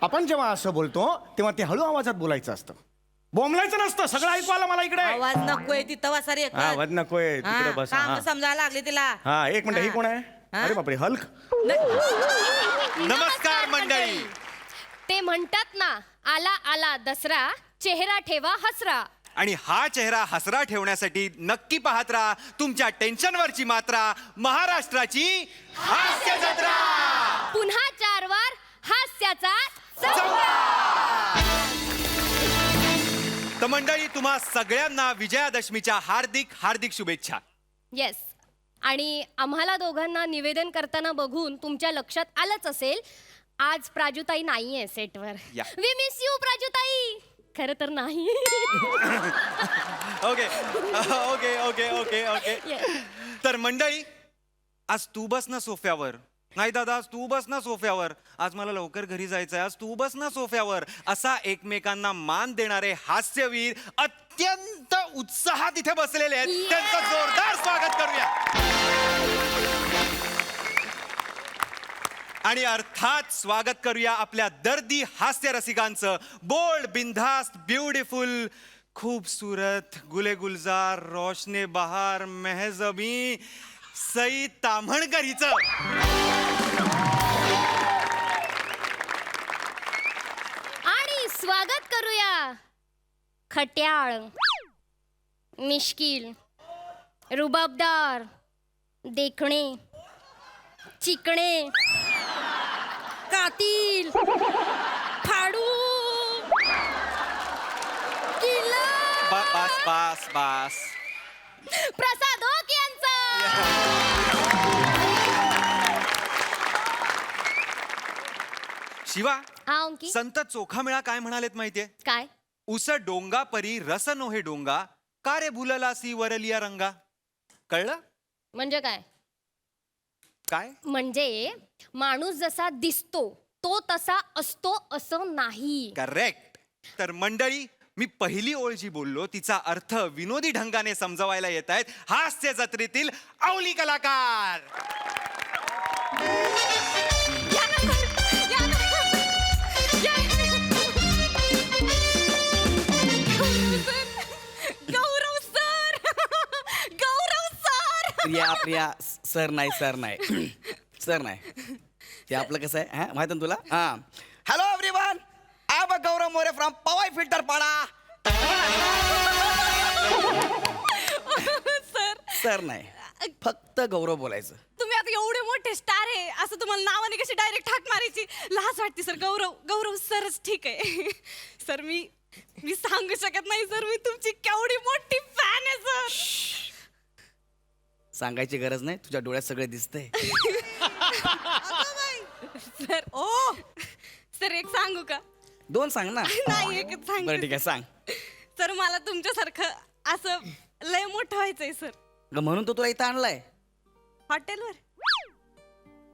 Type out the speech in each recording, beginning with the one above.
आपण जेव्हा असं बोलतो तेव्हा ते हळू आवाजात बोलायचं असतं, बोंबलायचं नसतं. सगळं ऐकू आलं मला इकडे. आवाज नकोय तिथं वासारी हा आवाज नकोय, तिकडे बस. काम समजायला लागले तिला. हा एक मिनिट, ही कोण आहे? अरे बापरे, हल्क. नमस्कार मंडळी. ते म्हणतात ना, आला आला दसरा, चेहरा ठेवा हसरा. आणि हा चेहरा हसरा ठेवण्यासाठी नक्की पाहत राहा तुमच्या टेन्शनवरची मात्रा, महाराष्ट्राची हास्य जत्रा. पुन्हा 4 वार हास्याचा तर मंडळी, तुम्हा सगळ्यांना विजयादशमीच्या हार्दिक हार्दिक शुभेच्छा. येस. आणि आम्हाला दोघांना निवेदन करताना बघून तुमच्या लक्षात आलंच असेल, आज प्राजूताई नाहीये सेटवर. या. वी मिस यू प्राजूताई. खरं तर नाही. Okay okay okay okay okay. तर मंडळी, आज तू बस ना सोफ्यावर. नाही दादा, आज तू बस ना सोफ्यावर. आज मला लवकर घरी जायचंय. आज तू बस ना सोफ्यावर. असा एकमेकांना मान देणारे हास्यवीर अत्यंत उत्साहात इथे बसलेले आहेत. त्यांचं जोरदार स्वागत करूया. आणि अर्थात स्वागत करूया आपल्या दर्दी हास्य रसिकांचं. बोल्ड, बिनधास्त, ब्युटिफुल, खूबसूरत, गुले गुलजार, रोशने बहार, मेहजबी सई ताम्हणकर हिचं. आणि स्वागत करूया खट्याळ, मिश्किल, रुबाबदार, देखणे, चिकणे, कातील, फाडू, किल्ला, बस बस बस. प्रसाद ओक यांचा. शिवा, हा अंकी, संत चोखामेळा काय म्हणालेत माहितीये? काय? उस डोंगा परी रस नोहे डोंगा, का रे भुललासी वरलिया रंगा. कळलं म्हणजे काय? काय? म्हणजे माणूस जसा दिसतो तो तसा असतो असं नाही. करेक्ट. तर मंडळी, मी पहिली ओळ जी बोललो तिचा अर्थ विनोदी ढंगाने समजवायला येत आहेत हास्य जत्रेतील अवली कलाकार. गौरव सर, गौरव सर. प्रिया सर नाही सर नाही. ते आपलं कसं आहे, हा माहिती ना तुला. हा, hello everyone, I am Gaurav More from Powai filter Pada. Sir नाही, फक्त गौरव बोलायचं. तुम्ही आता एवढे मोठे स्टार आहे, असं तुम्हाला नावाने कशी डायरेक्ट हाक मारायची लाज वाटते सर. गौरव सरच ठीक आहे. सर मी सांगू शकत नाही सर, मी तुमची केवढी मोठी फॅन आहे सर. सांगायची गरज नाही, तुझ्या डोळ्यात सगळे दिसतंय. सर सर एक सांगू का? 2 सांग ना. नाही, एकच सांग. बरं ठीक आहे, सांग. सर मला तुमच्यासारखं असं लय मोठं व्हायचंय सर. म्हणून तो तुला इथं आणलाय. हॉटेलवर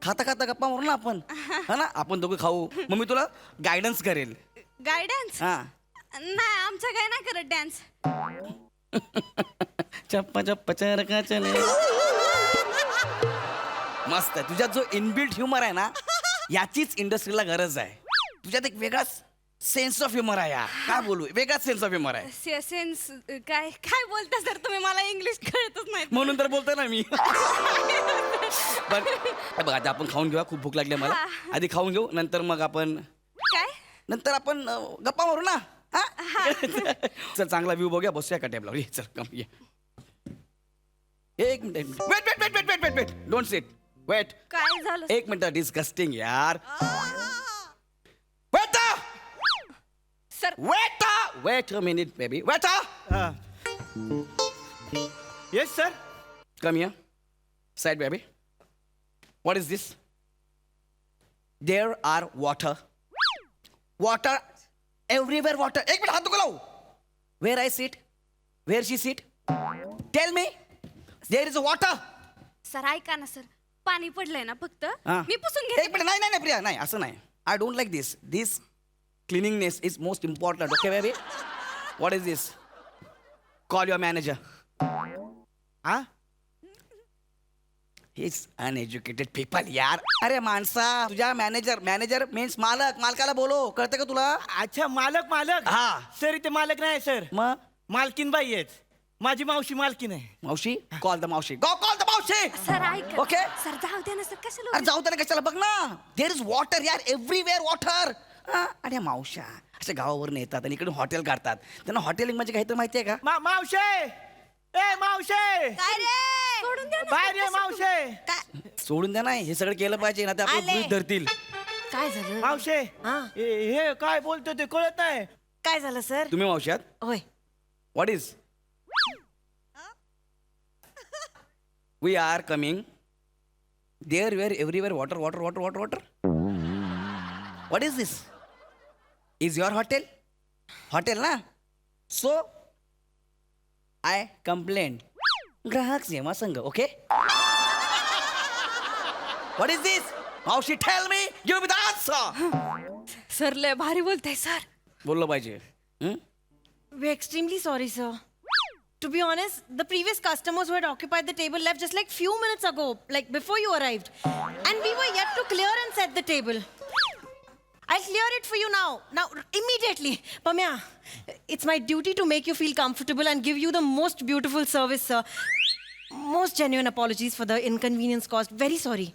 खाता खाता गप्पा मारू ना आपण, हा ना. आपण दोघं खाऊ, मग मी तुला गायडन्स करेल. गायडन्स? हा. नाही, आमच्या काय नाही करत डान्स. चप्पा चप्पा चरका चले. मस्त आहे. तुझ्यात जो इनबिल्ट ह्युमर आहे ना, याचीच इंडस्ट्रीला गरज आहे. तुझ्यात एक वेगळाच सेन्स ऑफ ह्युमर आहे यार. काय बोलू, वेगळाच सेन्स ऑफ ह्युमर आहे. सेन्स काय काय बोलता सर तुम्ही? मला इंग्लिश कळतच नाही. म्हणून तर बोलतोय ना मी. बघ आता आपण खाऊन घेऊया, खूप भूक लागली मला. आधी खाऊन घेऊ, नंतर मग आपण गप्पा मारू ना. चल, चांगला व्ह्यू बघूया, बसूया का टेबलावर. चल कम ये. एक minute, wait, don't sit, wait. काय झालं? एक मिनिट, डिस्गस्टिंग यार. Wait sir wait a minute baby. Wait. Yes sir. Come here. Side baby. What is this? There are water everywhere. Water. एक मिनिट, हात नको लावू. Where I sit? Where she sit? Tell me. There is a water. Sir ऐका ना sir, पाणी पडलंय ना फक्त. हा. मी पुसून एक घेते. मिनिट, नाही प्रिया, नाही असं नाही. I don't like this. This cleanliness is most important. Okay baby? What is this? Call your manager. हा हेच अनएज्युकेटेड पीपल यार. अरे माणसा, तुझ्या मॅनेजर मीन्स मालकाला बोलो, कळतं का तुला? अच्छा मालक हा. सर इथे मालक नाही सर, मग मालकीन बाई आहेत. माझी मावशी मालकीन आहे. मावशी, कॉल द मावशी, गो कॉल द मावशी. सर ऐक ओके. सर जाऊ द्या ना सर कशाला अरे जाऊ त्याला कशाला, बघ ना, देर इज वॉटर यार, एव्हरीवेअर वॉटर. आणि मावशा अशा गावावरून येतात आणि इकडे हॉटेल काढतात. त्यांना हॉटेलिंग म्हणजे काही तर माहिती आहे का? मावशे, ए मावशे, काय रे सोडून द्या ना, बाहेर ये सर, कशाला मावशे. काय सोडून द्या नाही, हे सगळं केलं पाहिजे ना, ते आपलं आले. गृहीत धरतील. काय झालं मावशे, हा. हे काय बोलतो ते कळत नाही. काय झालं सर तुम्ही मावशात होय what is we are coming there where everywhere water water water water water. What is this? Is your hotel ना? सो आय कंप्लेंट ग्राहक सेवा संघ. ओके. What is this? मावशी tell me, give me the answer. Sir लय भारी बोलताय sir. बोललो पाहिजे. हं? We're extremely sorry, sir. To be honest, the previous customers who had occupied the table left just like few minutes ago, like before you arrived. And we were yet to clear and set the table. I'll clear it for you now. Now, immediately. Pamya, it's my duty to make you feel comfortable and give you the most beautiful service, sir. Most genuine apologies for the inconvenience caused. Very sorry.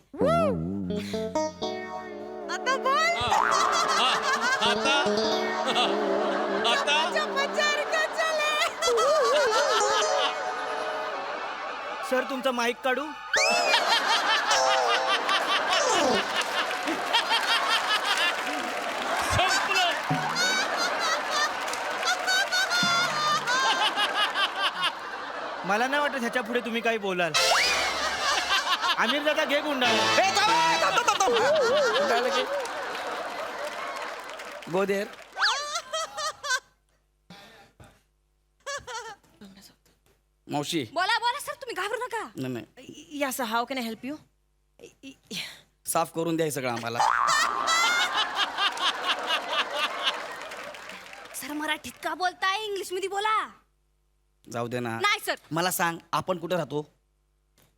Sir तुमचा mic काढू. मला नाही वाटत ह्याच्या पुढे तुम्ही काही बोलाल. आमिर दादा घे गुंडा. Go there. मावशी बोला बोला सर तुम्ही घाबरू नका. नाही नाही, Yeah, sir. How can I help you? साफ करून द्या हे सगळं आम्हाला. सर मराठीत का बोलताय? इंग्लिश मध्ये बोला. जाऊ दे ना. नाही सर. मला सांग, आपण कुठे राहतो?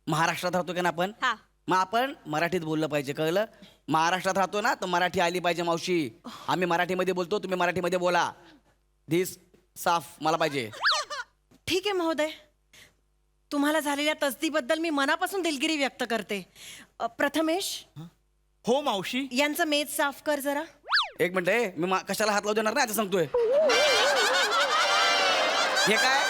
महाराष्ट्रात राहतो का ना आपण? हा. मग आपण मराठीत बोललं पाहिजे, कळलं? महाराष्ट्रात राहतो ना, तर मराठी आली पाहिजे मावशी. आम्ही मराठीमध्ये बोलतो, तुम्ही मराठीमध्ये बोला. धिस साफ मला पाहिजे. ठीक आहे महोदय. तुम्हाला झालेल्या तसदीबद्दल मी मनापासून दिलगिरी व्यक्त करते. प्रथमेश हो मावशी. यांचं मेज साफ कर जरा. एक मिनिट, मी कशाला हात लावू देणार नाही, आता सांगतोय. हे काय?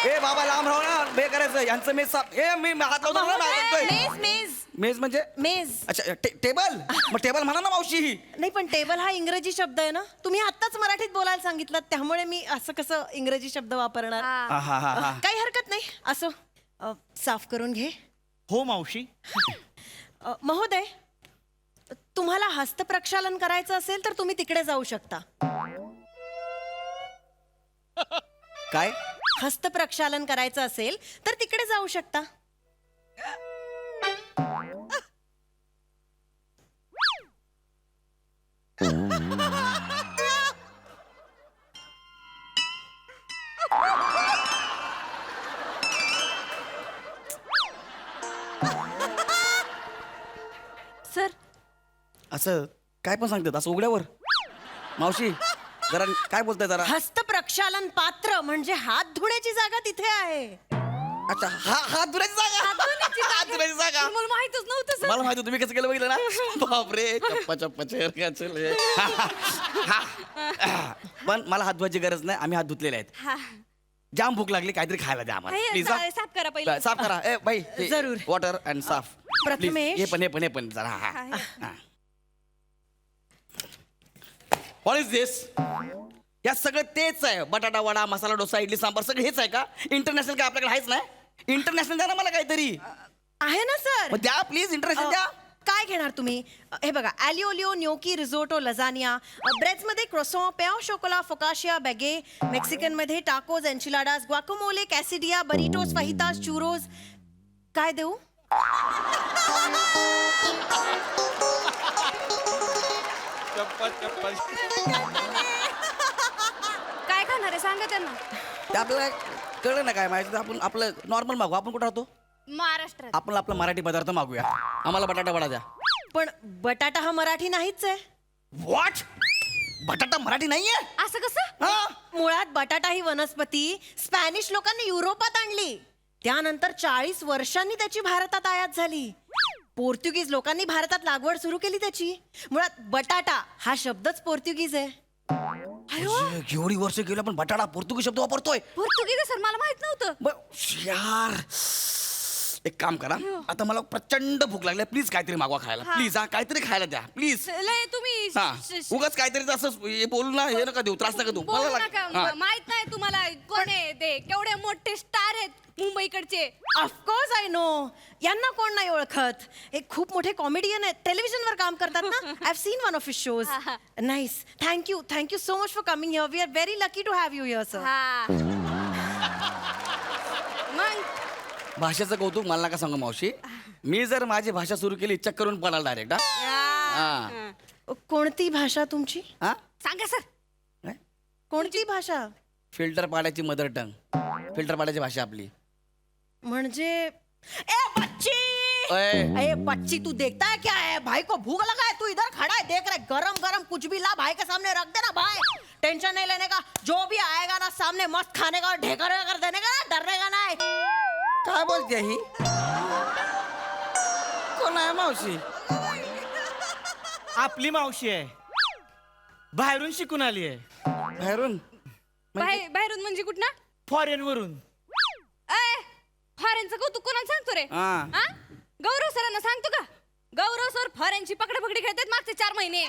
ए बाबा लांब राहू ना, बे करायचं यांचं मेज साफ. ए मी हात लावू देणार नाही, सांगतोय. मेज मेज मेज म्हणजे? मेज. अच्छा टेबल. मग टेबल म्हणा ना मावशी. नाही पण टेबल हा इंग्रजी शब्द आहे ना. तुम्ही आत्ताच मराठीत बोलायला सांगितलं, त्यामुळे मी असं कसं इंग्रजी शब्द वापरणार. हा हा हा हा. काही हरकत नाही. असं साफ करून घे. हो मावशी. महोदय, तुम्हाला हस्तप्रक्षालन करायचं असेल तर तुम्ही तिकडे जाऊ शकता. काय? हस्तप्रक्षालन करायचं असेल तर तिकडे जाऊ शकता. सर असं काय पण सांगतात असं उघड्यावर? मावशी जरा काय बोलताय जरा? हस्तप्रक्षालन पात्र म्हणजे हात धुण्याची जागा तिथे आहे. अच्छा, हात धुण्याची जागा. हात धुण्याची जागा मला माहितच नव्हतं सर. मला माहिती, तुम्ही कसं केलं बघितलं ना? बापरे, चप्पा चप्पा चेअर काय चले. पण मला हात धुवायची गरज नाही, आम्ही हात धुतलेले आहेत. जाम भूक लागली, काहीतरी खायला द्या आम्हाला प्लीज. साफ करा पहिले. साफ करा. ए बाई, जरूर. वॉटर अँड साफ. प्रथमेश. हे पण जरा. हा. व्हॉट इज दिस? या सगळं तेच आहे. बटाटा वडा, मसाला डोसा, इडली सांबार सगळं हेच आहे का? इंटरनॅशनल काय आपल्याकडे आहेच नाही? इंटरनॅशनल द्या ना मला काहीतरी. आहे ना सर. मग द्या प्लीज, इंटरनॅशनल द्या. काय घेणार तुम्ही? हे बघा, ॲलिओलिओ, न्योकी, रिझोटो, लजानिया. ब्रेड्समध्ये croissant, pain au chocolat, focaccia, baguette. मेक्सिकनमध्ये tacos, enchiladas, guacamole, quesadilla, burritos, fajitas, churros. काय देऊ? काय खाणार आहे सांगा त्यांना. ते आपल्याला कळलं ना काय माहिती, आपण आपलं नॉर्मल मागू. आपण कुठं राहतो? महाराष्ट्रात. आपण आपला मराठी पदार्थ मागूया. आम्हाला बटाटा वडा द्या. पण बटाटा हा मराठी नाहीच आहे. व्हॉट? बटाटा मराठी नाहीये? असं कसं? हा? मुळात बटाटा ही वनस्पती स्पॅनिश लोकांनी युरोपात आणली. त्यानंतर 40 वर्षांनी त्याची भारतात आयात झाली. पोर्तुगीज लोकांनी भारतात लागवड सुरू केली त्याची. मुळात बटाटा हा शब्दच पोर्तुगीज आहे. एवढी वर्ष गेली पण बटाटा पोर्तुगीज शब्द वापरतोय. पोर्तुगीज सर मला माहित नव्हतं. यार एक काम करा, आता मला प्रचंड भूक लागली. प्लीज काहीतरी मागवा खायला. प्लीज हा काहीतरी खायला द्या प्लीज. लय तुम्ही हा उगाच काहीतरी असं हे बोलू ना, हे नका देऊ, त्रास नका देऊ. बोलू मला नका. हा. माहित नाही तुम्हाला कोण आहे ते? केवढे मोठे स्टार आहेत मुंबईकडचे. Of course I know. यांना कोण नाही ओळखत. एक खूप मोठे कॉमेडियन आहेत, टेलिव्हिजनवर काम करतात ना. I have seen one of his shows. Nice. Thank you so much for coming here. We are very lucky to have you here sir. हा. मग भाषेचं कौतुक मला नका सांगू मावशी. मी जर माझी भाषा सुरू केली चेक करून पडाल डायरेक्ट. हा. कोणती भाषा तुमची? हा सांगा सर. काय? कोणती भाषा? फिल्टर पाडायची मदर टंग. फिल्टर पाडायची भाषा आपली. म्हणजे ए बच्ची, ओए. ए बच्ची तू देखता है क्या है? भाई को भूख लगा है, तू इधर खड़ा है देख रहा है. गरम गरम कुछ भी ला भाई के सामने रख देना भाई. टेंशन नहीं लेने का. जो भी आएगा ना सामने मस्त खाने का और ढेकर वेकर देने का ना, डरने का नहीं. काय बोलते ही? कोण आहे मावशी? आपली मावशी आहे, बाहेरून शिकून आली आहे, बाहेरून बाहेरून म्हणजे कुठं? फॉरेन वरून. फॉरेनचं कौतुक कोणाला सांगतो रे? हा. हा? गौरव सरांना सांगतो का? गौरव सर फॉरेनची पकडी खेळतात मागचे 4 महिने.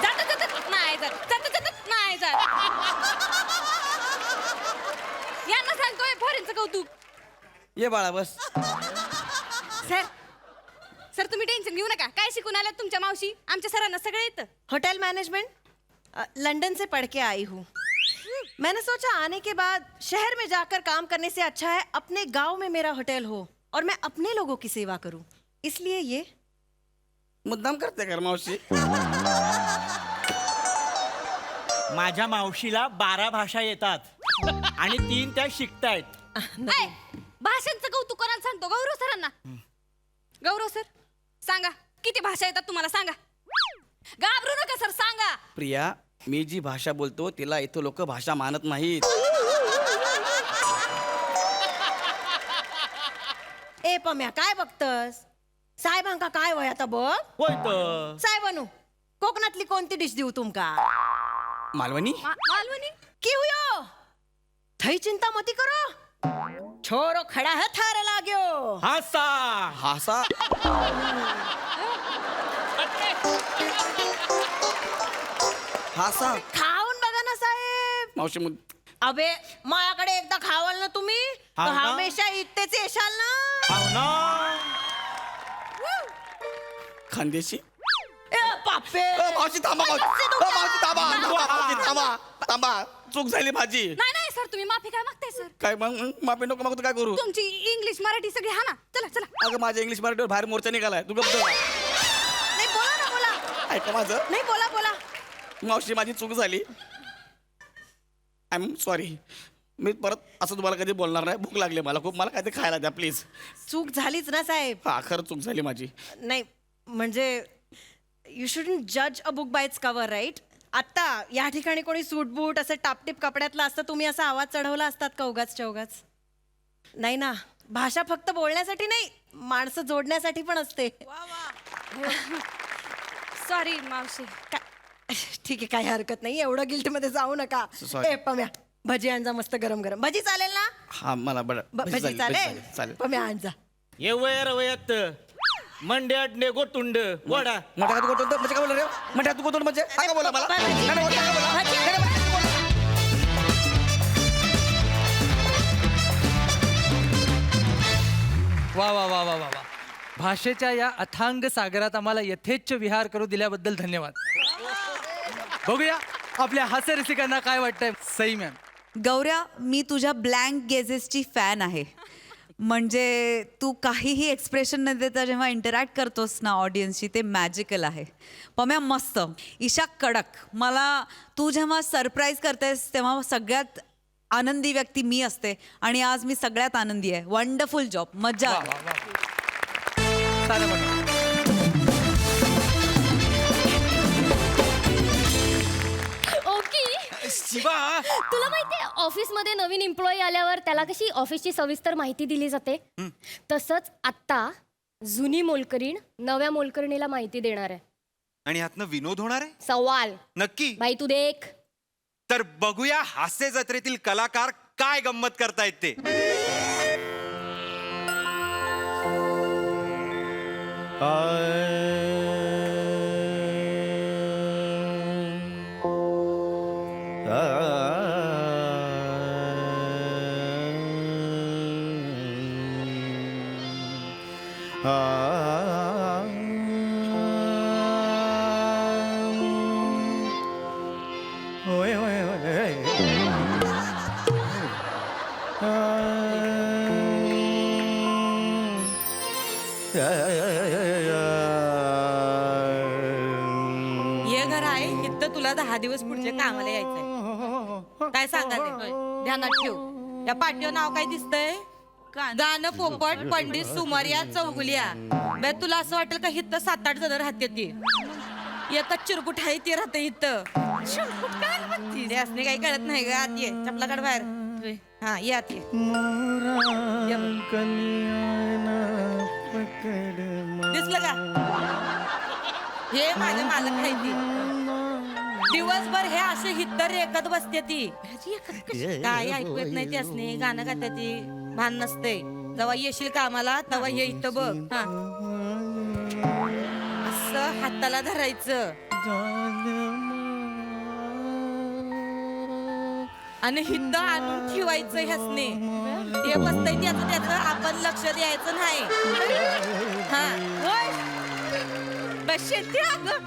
जातात नाही जात. यांना सांगतोय फॉरेनचं कौतुक. ये बाळा बस. सर तुम्ही टेन्शन घेऊ नका. काय शिकून आलात तुमच्या मावशी? आमच्या सरांना सगळं येतं. होटल मैनेजमेंट लंदन से पढ़ के आई हूँ. मैंने सोचा आने के बाद शहर में जाकर काम करने से अच्छा है अपने गांव में मेरा होटल हो और मैं अपने लोगों की सेवा करूं. इसलिए ये मुद्दाम करते कर मावशी. माझ्या मावशीला 12 भाषा येतात आणि 3 त्या शिकतायत. ऐ, भाषांचं कौतुक कोणाला सांगतो? गौरव सरांना. गौरव सर सांगा किती भाषा येतात तुम्हाला? सांगा. घाबरू नका सर, सांगा. प्रिया, मी जी भाषा बोलतो तिला इथं लोक भाषा मानत नाहीत. ए पम्या काय बघतस? साहेबांका काय वय आता बघ. होय तर. साहेबानू कोकणातली कोणती डिश देऊ तुमका? मालवणी. मालवणी. की हुयो थई चिंता मती करो. छोरो खड़ा है थारे लाग्यो. हासा. हासा. हासा. खाऊन बघा ना साहेब. मावशी अबे माझ्याकडे एकदा खावाल ना तुम्ही हा तर ना. हमेशा इथेच येशाल ना. हाव ना. खानदेशी. ए पापे. मावशी थांबा मावशी. मावशी थांबा. मावशी थांबा. थांबा. चूक झाली माझी. नाही सर तुम्ही माफी काय मागताय सर? काय मग माफी नको मागतो काय करू? तुमची इंग्लिश मराठी सगळी हा ना. चला. अगं माझ्या इंग्लिश मराठीवर बाहेर मोर्चा निघालाय. तू गप्प नाही बोला ना बोला. ऐका माझं. नाही बोला. मावशी माझी चूक झाली. I am sorry. मी परत असं तुम्हाला कधी बोलणार नाही. भूक लागली मला खूप. मला काहीतरी खायला द्या प्लीज. चूक झालीच ना साहेब. हा खरं चूक झाली माझी. नाही म्हणजे यू शुडंट जज a book by its cover right. आत्ता या ठिकाणी कोणी सूट बूट असं टापटीप कपड्यातलं असतं तुम्ही असा आवाज चढवला असतात का उगाच? नाही ना. भाषा फक्त बोलण्यासाठी नाही, माणसं जोडण्यासाठी पण असते. सॉरी मावशी. ठीक आहे काही हरकत नाही. एवढं गिल्ट मध्ये जाऊ नका. Sorry. ए पम्या भजी आणजा मस्त गरम गरम. भजी चालेल ना? हा मला भजी चालेल. चालेल. पम्या आणजा. ये वयात मंडे अडणे गोटुंड वडा. मोठ्या हात गोटवतो म्हणजे काय बोला रे? मोठ्या हात गोटवतो म्हणजे सांगा बोला मला. भजी. नाही, नाही, सांगा बोला. भजी. नाही, नाही, बोला. वा वा वा वा वा वा. भाषेच्या या अथांग सागरात आम्हाला यथेच्छ विहार करू दिल्याबद्दल धन्यवाद. बघूया आपल्या हास्य रसिकांना काय वाटतंय. सई मॅम. गौऱ्या, मी तुझ्या ब्लँक गेजेसची फॅन आहे. म्हणजे तू काहीही एक्सप्रेशन न देता जेव्हा इंटरॅक्ट करतोस ना ऑडियन्सशी ते मॅजिकल आहे. पम्या मस्त. ईशा कडक. मला तू जेव्हा सरप्राईज करतेस तेव्हा सगळ्यात आनंदी व्यक्ती मी असते आणि आज मी सगळ्यात आनंदी आहे. वंडरफुल जॉब, मज्जा आली. साधं म्हणा. ओके. शिवा तुला माहितीये ऑफिसमध्ये नवीन एम्प्लॉई आल्यावर त्याला कशी ऑफिसची सविस्तर माहिती दिली जाते, तसंच आत्ता जुनी मोलकरीण नव्या मोलकरणीला माहिती देणार आहे. आणि ह्यातनं विनोद होणार आहे सवाल नक्की. बाई तू देख. तर बघूया हास्य जत्रेतील कलाकार काय गंमत करतायत ते. होय होय होय ये घर आहे इथं तुला 10 दिवस पुढच्या कामाला यायचंय. काय सांगाले ध्यानात ठेव. या पाठीवर नाव काय दिसतंय? गाणं पोपट पंडित सुमारिया चौगुलिया. बे तुला असं वाटेल का इथं 7-8 जण राहते ती. एकच चिरकुट आहे ती राहते इथं. चिरकुट काय म्हणती? ते असणे काही कळत नाही ग. आत ये चपलाकड बाहेर. हा ये आत ये. ये बघ. दिसलं का? हे माझे मालक आहे ती. दिवसभर हे असे हित्तर रेखत बसते ती. काय ऐकू येत नाही ती असणे. गाणं गाते ती. भान नसते. जेव्हा येशील कामाला तेव्हा ये इथं बघ. हा असं हाताला धरायचं आणि हिद्द आणून ठेवायचं ह्यासने. हे बसतंय त्याचं आपण लक्ष द्यायचं नाही. हा बसते अगं.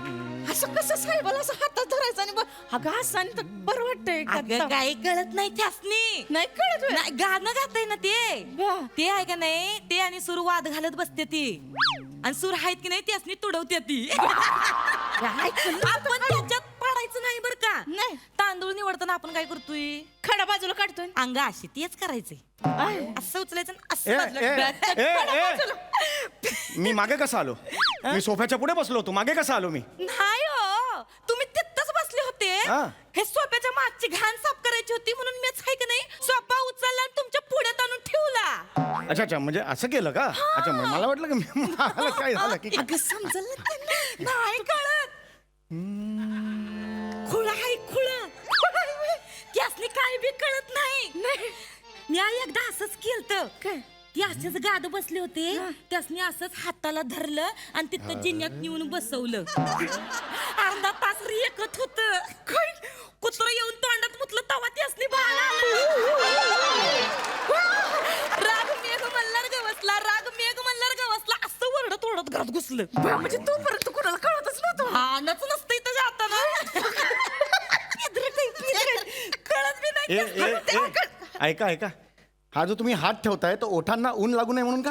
असं कसं साहेबाला असं हातात धरायचं आणि अगं असं आणि बरं वाटतंय. अगं काही कळत नाही त्यासनी. नाही कळत नाही. गाणं गाताय ना ते आहे का नाही. ते आणि सूर वाद घालत बसते ती. आणि सूर आहेत की नाही त्यासनी तुडवते ती. आपण त्याच्यात पडायचं नाही बरं का. नाही तांदूळ निवडताना आपण काय करतोय खडा बाजूला काढतोय. अंग अशी तेच करायचंय. असं उचलायचं असं बाजूला. मी मागे कसा आलो? मी सोफ्याच्या पुढे बसलो होतो. मागे कसा आलो मी? नाही हो तुम्ही तिथंच बसले होते. हा. हे सोप्याच्या मागची घाण साफ करायची होती म्हणून मीच आहे की नाही सोपा उचलला आणि तुमच्या पुढ्यात आणून ठेवला. अच्छा अच्छा, म्हणजे असं केलं का? अच्छा, मला वाटलं की मला काय झालं की अगं समजलं ना त्यांना. नाही कळत. खुळा आहे खुळा. त्यासनी काय बी कळत नाही. मी एकदा असंच केलतं. ती असेच गाद बसले होते. त्यासनी असंच हाताला धरलं आणि तिथं जिन्यात नेऊन बसवलं. अर्धा तास रेखत होत. कुत्र येऊन तोंडात मुतलं तवा त्यासनी बाळ राग मेघ मल्हार गवसला. राग मेघ मल्हार गवसला असं वरडत ओरडत घरात घुसलं. म्हणजे तोपर्यंत कुणाला कळतच नव्हतं. हानच नसतं इथं जाताना. कळत बी नाही. ऐका ऐका, हा जो तुम्ही हात ठेवताय तो ओठांना ऊन लागू नये म्हणून का?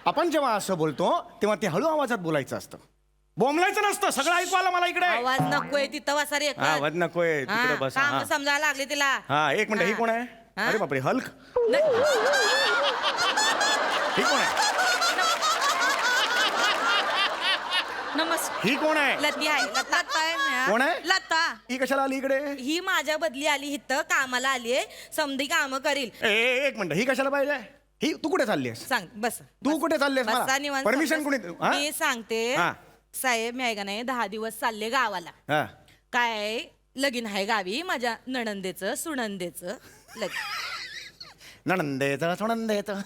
आपण जेव्हा असं बोलतो तेव्हा ते हळू आवाजात बोलायचं असतं. बोंबलायचं नसतं. सगळं ऐकू आलं मला इकडे. आवाज नकोय तिथं वासारी हा, आवाज नकोय. तिकडे बस. काम हा. समजायला लागले तिला. हा, एक मिनिट. ही कोण आहे? हा? अरे बापरे, हल्क. ही कोण आहे? नमस्कार. ही कोण आहे? लती आहे. लता आहे. कोण आहे? लता. ही कशाला आली इकडे? ही माझ्या बदली आली इथं कामाला आली. समधी काम करील. एक मिनिट. ही कशाला पाहिजे? ही तू कुठे चालली आहेस? सांग बस. तू कुठे चाललीस? बसा मला निवांत परमिशन बस. कोणी? हा? मी सांगते हा. साहेब मी आहे का नाही 10 दिवस चालले गावाला. हा. काय लगीन आहे गावी माझ्या नणंदेचं सुनंदेचं लगीन. नणंदेचं सोनंदेचं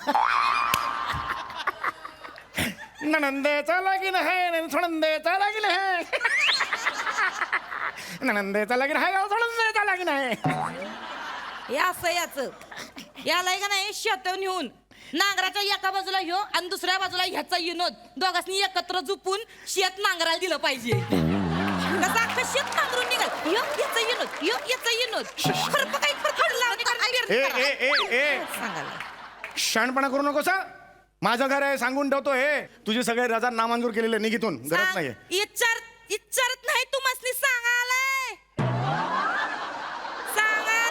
नणंदेचं लगीन आहे. सोनंदेचं लगीन आहे. नणंदेचं लगीन आहे. सोनंदेचं लगीन आहे. हे असं याच याला आहे का नाही शेत नेऊन नांगराच्या एका बाजूला ह्यो आणि दुसऱ्या बाजूला ह्याचा विनोद दोघांनी एकत्र झुपून शेत नांगरायला दिलं पाहिजे. कसं अख्खं शेत नांगरून निघाल. ह्यो याचा विनोद ह्यो याचा विनोद. खरं काही सांगायला शहाणपणा करू नकोस हा. माझं घर आहे, सांगून ठेवतो. हे तुझे सगळे रजा नामंजूर केलेले निघितून गरज नाहीये. इच्चारत नाही तू मस्ती सांगायलाय. सांगा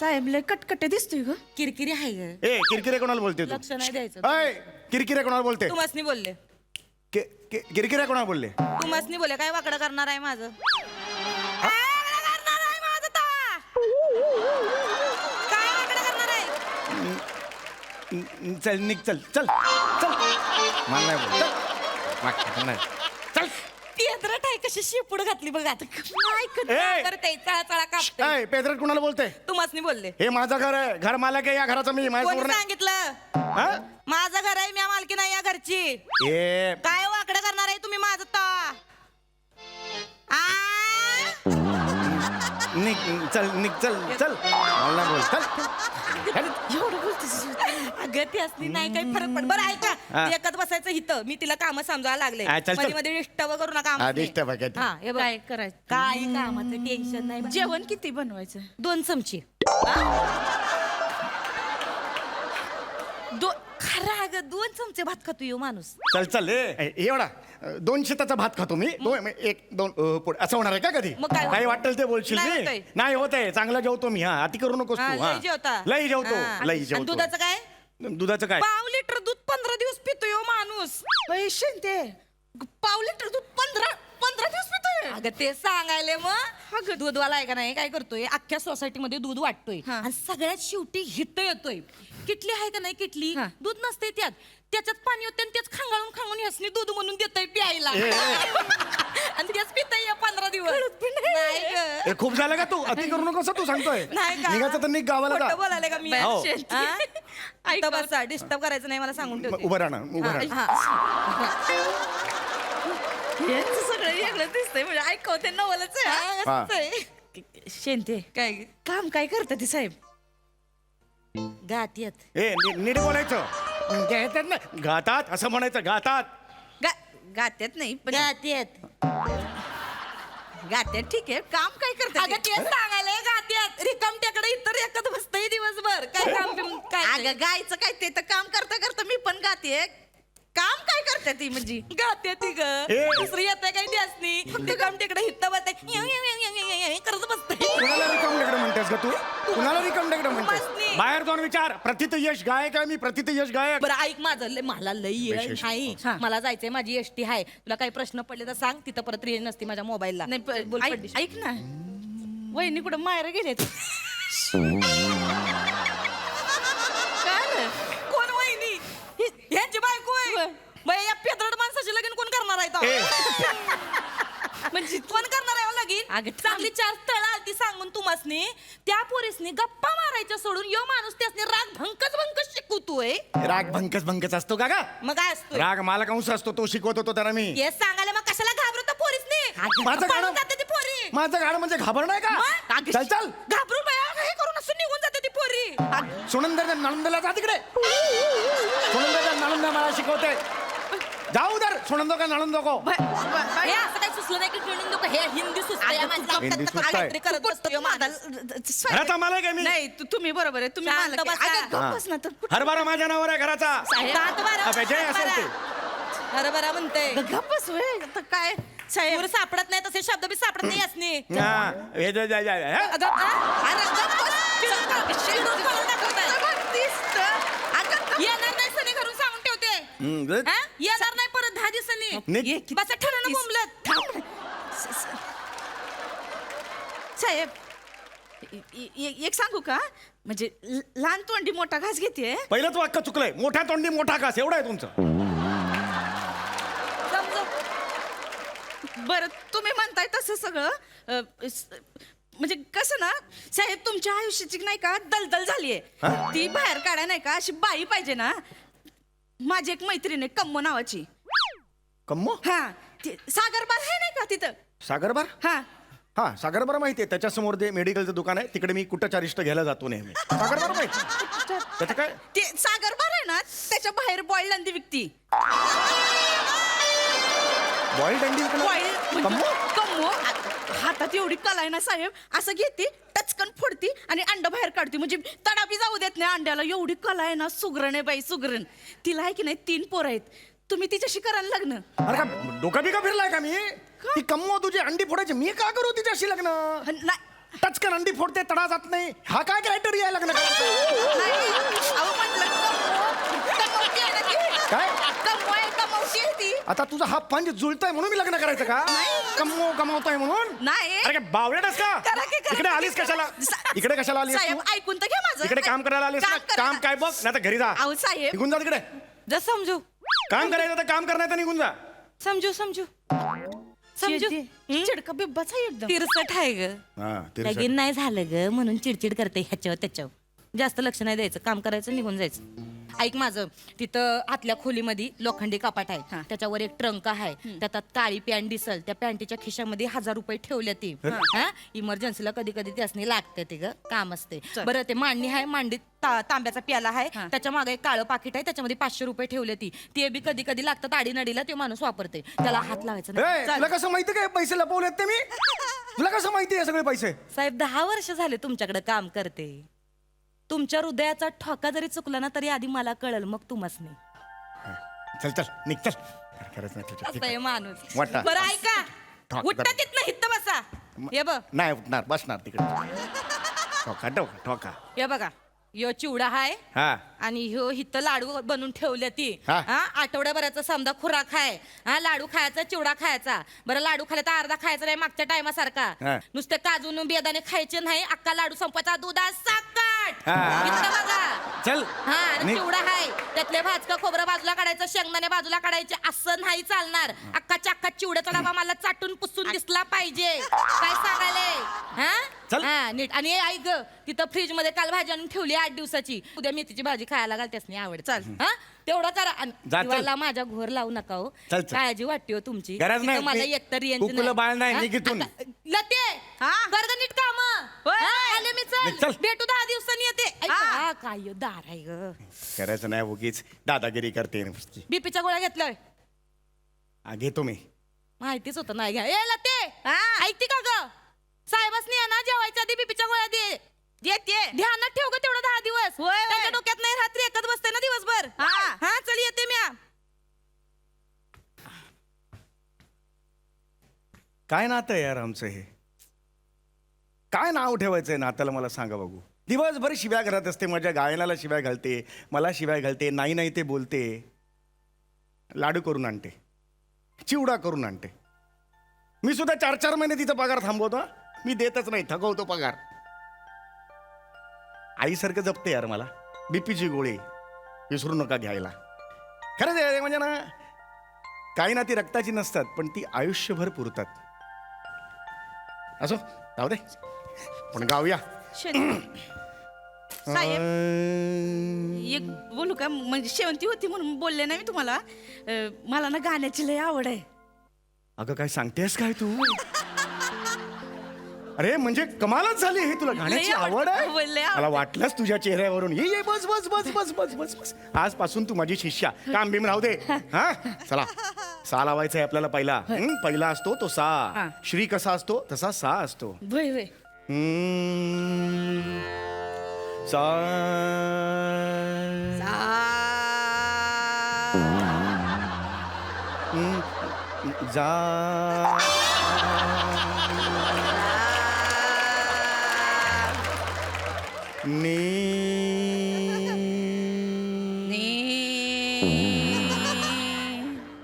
साहेब लय कटकटे दिसतोय ग. किरकिरी आहे ग. ए किरकिरे कोणाला बोलते तू लक्ष नाही द्यायचं. अय किरकिरे कोणाला बोलते तू मसनी बोलले. किरकिरे कोणाला बोलले तू मसनी बोलले. काय वाकडं करणार आहे माझं? काय वाकडं करणार आहे माझं तवा? काय वाकडं करणार आहे? चल निघ चल चल चल मला नाही बोल. चल. नाही. चल पेदरट आहे कशी शेपूड घातली बघ आता. काय ए! करते चळा कापते. अय पेद्रट कोणाला बोलते तू मसनी बोलले. हे माझं घर आहे घर मालक आहे या घराचं मी कोणी माझ्यासमोर नाही. सांगितलं? हा? माझं घर आहे, मी मालकी नाही या घरची. ए काय वाकडं करणार आहे तुम्ही माझं तवा? निघ चल निघ चल चल मला नाही बोल चल एवढं बोलतेस. अगं ती असली नाही काही फरक पड. बरं ऐका, हा. ती एकच बसायचं इथं. मी तिला काम समजायला लागले. हा, चल, चल. मध्ये मध्ये डिस्टर्ब करू नका हा, आम्हाला. disturb आहे काय ते. हा, हे बघ. काय करायचं? काही कामाचं टेन्शन नाही. जेवण किती बनवायचं? 2 चमचे. खरं अगं 2 चमचे भात खातो यो माणूस. चल चल एवढा 2 शेताचा भात खातो मी 1-2 पोट असं होणार आहे का कधी मग काय काही वाटेल ते बोलशील नाही मी होतंय. नाही होत आहे चांगलं जेवतो मी हा अति करू नकोस हा, तू लई जेवता. लई जेवतो हा. लई आणि जेवतो दुधाचं काय? दुधाचं काय 5 लिटर दूध 15 दिवस पितो यो माणूस. पैसे ते 5 लिटर दूध 15 दिवस पितोय. अगं ते सांगायले मग दूधवाला आहे का नाही काय करतोय अख्ख्या सोसायटीमध्ये दूध वाटतोय हा. आणि सगळ्यात शेवटी हिट येतोय. किटली आहे का नाही किटली हा. दूध नसते त्याच्यात पाणी होते आणि तेच खांगाळून ह्यासनी दूध म्हणून देतय प्यायला आणि तेच पितय 15 दिवस. नाही गं. हे खूप झालं का तू अति करू नकोस हं, तू सांगतोय नाही का? निघायचं तर निघ गावाला खोटं का बोलायले का मी? हो. हा? इथं बसा डिस्टर्ब करायचं नाही मला सांगून ठेवते. उभं राहा उभं राहा यांचं सगळं वेगळं दिसतंय म्हणजे ऐकवते नवलच आहे. हा. शेंते काय काम काय करतात ते साहेब? गात येत नीट बोलायचं घेतात ना घातात असं म्हणायचं घातात गात्यात नाही पण गात येत. गात्यात ठीक आहे. काम काय करतात अगं तेच सांगायला गात्यात रिकामट्याकडे इतर एकच बसतंय दिवसभर काय काम बिम काय अगं गायचं काय ते तर काम करता करता मी पण गाते. काम काय करतात ती म्हणजे? गाते ती ग ए. दुसरी येते काय ती असनी रिकामट्याकडे हित्त बसतंय करत बसतंय. कुणाला रिकाम टेकडं म्हणतेस का तू कुणाला रिकाम टेकडं म्हणतेस मस्ती. बाहेर जाऊन विचार प्रतित यश गायक आहे मी प्रतित यश गायक बरं ऐक माझं मला लई येळ विशेष. नाही. मला जायचंय माझी एसटी आहे. तुला काही प्रश्न पडले तर सांग तिथं परत रेंज नसते माझ्या मोबाईलला. नाही बोल ऐक पडलीस. ऐक ना वहिनी कुठं माहेर गेलेत? काय कोण वहिनी? ह्यांची बायको आहे. बाई, या पेदरड माणसाची लगीन कोण करणार आहे ए. तो? म्हणजे कोण करणार आहे हो लगीन? अगं थांब. चांगली 4 स्थळं आलती सांगून तुमासनी त्या पोरीसनी गप्पा मारायच्या सोडून यो माणूस त्यासनी राग भंकच शिकवतोय. राग भंकस असतो का मग काय असतोय? राग मला कंस असतो तो शिकवत होतो त्याला मी हे सांगायला मग कशाला घाबरतो पोरीसनी? माझं पळून गाणं- जाते ती पोरी. माझं गाणं म्हणजे घाबर नाही का मग? चल चल घाबरून बाया हे करून असं निघून जाते ती पोरी. सुनंदरच्या नळंदला जा तिकडे सुनंदरच्या नळंद मला शिकवते जाऊ दर सुनंदो का नळंदो को हे असं काही सुचलं नाही की ट्रेनिंग नको हे हिंदी सुचतंय या माणसाला. हिंदी सुचतंय. काहीतरी करत बसतो ह्यो माणूस. घराचा मालक आहे मी नाही तुम्ही बरोबर आहे तुम्ही शांत मालक आहे. बसा. अगं, गप्प बस ना तर. हरभरा माझ्या नावावर आहे घराचा सात बारा, अबे, जे असेल ते. हरभरा म्हणते. गप्प बस होय. आता काय साहेब पूर सापडत नाही तसे शब्द बी सापडत नाही असणे. हा, हे जे- जे- जे- हे? अगं, हा? अरे, गप्प बस. चिडून करून दाखवताय. येणार नाही सनी घरून सांगून ठेवते. good. हा? येणार नाही परत 10 दिवसांनी. निघ. बस ठरवलं बोंबलत. साहेब एक सांगू का म्हणजे लहान तोंडी मोठा घास घेते. पहिलं तू अक्का चुकलंय मोठ्या तोंडी मोठा कास एवढा आहे तुमचं समजू. बरं तुम्ही म्हणताय तसं सगळं म्हणजे कसं ना साहेब तुमच्या आयुष्याची नाही का दलदल झालीये. ती बाहेर काढाय नाही का अशी बाई पाहिजे ना. माझी एक मैत्रीण आहे कम्मो नावाची. कम्मो हा सागरबार आहे नाही का तिथं? सागरबार हा हा सागरबार माहिती आहे त्याच्यासमोर ते मेडिकलचं दुकान आहे तिकडे मी कुठं चारिष्ट घ्यायला जातो नेहमी सागरबार माहिती त्याचं काय ते सागरबार आहे ना त्याच्या बाहेर बॉईल अंडी विकती. बॉईल अंडी विकणं? कम्मो कम्मो हातात एवढी कला आहे ना साहेब असं घेते टचकन फोडती आणि अंड बाहेर काढते म्हणजे तडापी जाऊ देत नाही अंड्याला. एवढी कला आहे ना सुगरण आहे बाई सुगरण. तिला आहे की नाही 3 पोरं आहेत. तुम्ही तिच्याशी कराल लग्न? अरे का डोका बिका फिरलाय का मी ती कम्मो तुझी अंडी फोडायची मी का करू तिच्याशी लग्न टचकन अंडी फोडते तडा जात नाही हा काय क्रायटेरिया आहे लग्न करायचा? काय आता तुझा हा पंच जुळतोय म्हणून मी लग्न करायचं का कमवतोय म्हणून नाही. अरे काय बावळेटच का करा की, करा इकडे की. आलीस कशाला इकडे कशाला आलीस साहेब तू? ऐकून तर घ्या माझं. इकडे काम करायला आलीस ना काम करायला. काम काय बघ नाही तर घरी जा अहो साहेब निघून जा तिकडे जस समजू काम करायचं तर काम करण्याचं निघून जा समजू समजू समजू चिडका बिब्बाच आहे एकदम. तिरसट आहे ग हा, तिरसट. लगीन नाही झालं ग म्हणून चिडचिड करते ह्याच्यावर त्याच्यावर जास्त लक्ष नाही द्यायचं काम करायचं निघून जायचं ऐक माझं तिथं आतल्या खोलीमध्ये लोखंडी कपाट आहे त्याच्यावर एक ट्रंक आहे त्यात काळी पॅन्ट दिसल त्या पॅन्टीच्या खिशामध्ये 1000 रुपये ठेवल्या ती हा इमर्जन्सीला कधी कधी त्यासनी लागते ते ग काम असते बरं ते मांडणी आहे मांडीत तांब्याचा प्याला आहे त्याच्या मागे एक काळं पाकिट आहे त्याच्यामध्ये 500 रुपये ठेवले ती ते बी कधी कधी लागतात आडी नडीला ते माणूस वापरते त्याला हात लावायचा नाही. ए, तुला कसं माहिती काय पैसे लपवलेत ते मी तुला कसं माहिती आहे सगळे पैसे साहेब 10 वर्ष झाले तुमच्याकडे काम करते तुमच्या हृदयाचा ठोका जरी चुकला ना तरी आधी मला कळल मग तुम्हाच नाही चल चल निघ चल काय करायचं नाही तुझ्या. असं आहे माणूस वाटा. बरं ऐका ठोक उठता दर. तिथनं हित्त बसा हे बघ नाही उठणार बसणार तिकडे ठोका ठोका ठोका हे बघा यो चिवडा हाय हा आणि ह्यो हिथं लाडू बनवून ठेवल्या ती हा. हा आठवड्याभराचा समजा खुराक आहे हा लाडू खायचा चिवडा खायचा बरं लाडू खायला तर अर्धा खायचा नाही मागच्या टायमासारखा हा. नुसते काजून बेदाणे खायचे नाही अक्का लाडू संपवायचा दुधा साकाट हा. इथं बघा चल हा आणि निघ. चिवडा हाय त्यातले भाजका खोबरं बाजूला काढायचं शेंगदाणे बाजूला काढायचे असं नाही चालणार अक्काच्या अक्का चिवड्याचा डबा मला चाटून पुसून दिसला पाहिजे काय सांगायले चल. हा नीट आणि हे ऐक ग, तिथं फ्रीज मध्ये काल भाजी आणून ठेवली 8 दिवसाची उद्या मेथीची भाजी खायला घालतेस नाही आवड चाल हा तेवढा करा आणि जा, चल. दिवाला माझ्या घोर लावू नका हो चल, चल. काळजी वाटते हो तुमची गरज नाही. तिथं मला मी- एकतर रेंज कुकुलं बाळ नाही, निघ इथून. लते कर ग नीट काम आले मी निघ, चल चल. भेटू 10 दिवसांनी येते ऐक, हा काय ह्यो दार आहे ग करायचं नाही उगीच दादागिरी करते नुसती. बीपीच्या गोळ्या घेतलोय घेतो मी माहितीच होतं नाही घ्या ए लते ऐकते का ग साहेबासनी आहे ना जेवायच्या आधी बीपीच्या गोळ्या दे देते ध्यानात ठेव ग तेवढं 10 दिवस त्याच्या डोक्यात नाही रात्री एकच बसते ना दिवसभर हा चल येते मी काय नातं आहे यार आमचं हे काय नाव ठेवायचंय नात्याला मला सांगा बघू दिवसभर शिव्या घरात असते माझ्या गायनाला शिव्या घालते मला शिव्या घालते नाही नाही ते बोलते लाडू करून आणते चिवडा करून आणते मी सुद्धा 4-4 महिने तिचा पगार थांबवतो हा. मी देतच नाही थकवतो पगार आईसारखं जपते यार मला बीपीची गोळी विसरू नका घ्यायला खरंच आहे म्हणजे ना काही ना ती रक्ताची नसतात पण ती आयुष्यभर पुरतात असो जाऊ दे पण गाऊया साहेब एक बोलू का म्हणजे शेवंती होती म्हणून बोलले नाही मी तुम्हाला मला ना गाण्याची लय आवड आहे अगं काय सांगतेस काय तू अरे म्हणजे कमालच झाली हे तुला गाण्याची लय आवड- आवड आहे लय आवड. मला वाटलंच तुझ्या चेहऱ्यावरून ये बस बस बस बस बस बस बस आजपासून तू माझी शिष्या काम बिम राहू दे हा चला सा लावायचा आहे आपल्याला पहिला पहिला असतो तो सा श्री कसा असतो तसा सा असतो वय वय सा जा